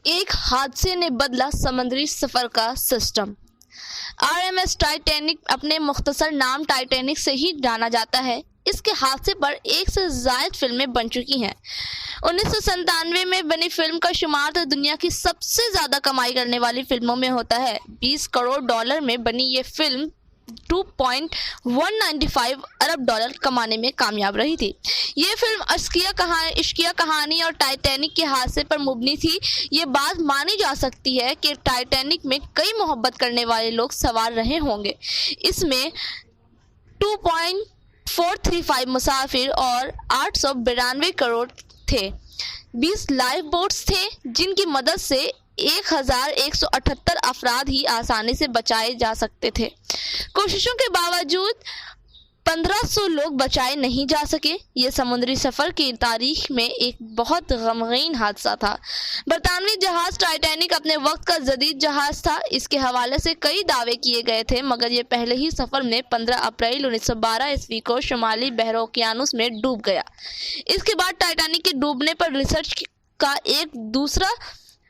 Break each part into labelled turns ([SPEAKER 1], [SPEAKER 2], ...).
[SPEAKER 1] ایک حادثے نے بدلا سمندری سفر کا سسٹم۔ RMS ٹائٹینک اپنے مختصر نام ٹائٹینک سے ہی جانا جاتا ہے۔ اس کے حادثے پر 1 سے زائد فلمیں بن چکی ہیں۔ 1997 میں بنی فلم کا شمار تو دنیا کی سب سے زیادہ کمائی کرنے والی فلموں میں ہوتا ہے۔ $20 کروڑ میں بنی یہ فلم $2.195 ارب کمانے میں کامیاب رہی تھی۔ یہ فلم عشقیہ کہانی اور ٹائٹینک کے حادثے پر مبنی تھی۔ یہ بات مانی جا سکتی ہے کہ ٹائٹینک میں کئی محبت کرنے والے لوگ سوار رہے ہوں گے۔ اس میں 2.435 مسافر اور 892 کروڑ تھے۔ 20 لائف بوٹس تھے جن کی مدد سے 1178 افراد ہی آسانی سے بچائے جا سکتے تھے۔ کوششوں کے باوجود 1500 لوگ بچائے نہیں جا سکے۔ یہ سمندری سفر کی تاریخ میں ایک بہت غمگین حادثہ تھا۔ برطانوی جہاز ٹائٹینک اپنے وقت کا جدید جہاز تھا۔ اس کے حوالے سے کئی دعوے کیے گئے تھے، مگر یہ پہلے ہی سفر میں 15 اپریل 1912 عیسوی کو شمالی بحر اوقیانوس میں ڈوب گیا۔ اس کے بعد ٹائٹینک کے ڈوبنے پر ریسرچ کا ایک دوسرا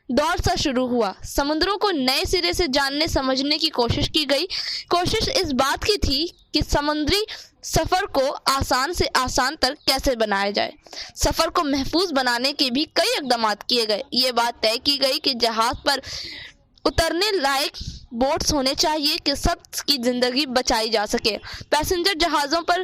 [SPEAKER 1] دور سا شروع ہوا۔ سمندروں کو نئے سرے سے جاننے سمجھنے کی کوشش کی گئی۔ کوشش اس بات کی تھی کہ سمندری سفر کو آسان سے آسان تر کیسے بنایا جائے۔ سفر کو محفوظ بنانے کے بھی کئی اقدامات کیے گئے۔ یہ بات طے کی گئی کہ جہاز پر اترنے لائق بوٹس ہونے چاہیے کہ سب کی زندگی بچائی جا سکے۔ پیسنجر جہازوں پر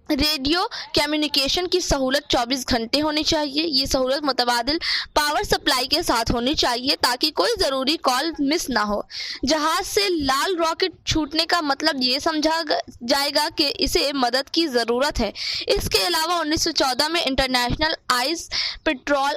[SPEAKER 1] ریڈیو کمیونیکیشن کی سہولت 24 گھنٹے ہونی چاہیے۔ یہ سہولت متبادل پاور سپلائی کے ساتھ ہونی چاہیے تاکہ کوئی ضروری کال مس نہ ہو۔ جہاز سے لال راکٹ چھوٹنے کا مطلب یہ سمجھا جائے گا کہ اسے مدد کی ضرورت ہے۔ اس کے علاوہ 1914 میں انٹرنیشنل آئس پٹرول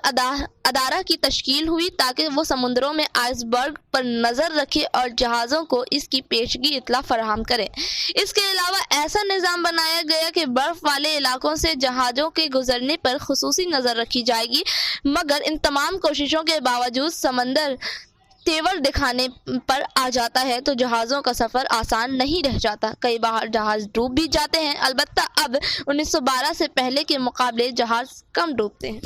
[SPEAKER 1] ادارہ کی تشکیل ہوئی تاکہ وہ سمندروں میں آئس برگ پر نظر رکھے اور جہازوں کو اس کی پیشگی اطلاع فراہم کرے۔ اس کے علاوہ ایسا نظام بنایا گیا کہ برف والے علاقوں سے جہازوں کے گزرنے پر خصوصی نظر رکھی جائے گی، مگر ان تمام کوششوں کے باوجود سمندر تیور دکھانے پر آ جاتا ہے تو جہازوں کا سفر آسان نہیں رہ جاتا۔ کئی بار جہاز ڈوب بھی جاتے ہیں، البتہ اب 1912 سے پہلے کے مقابلے جہاز کم ڈوبتے ہیں۔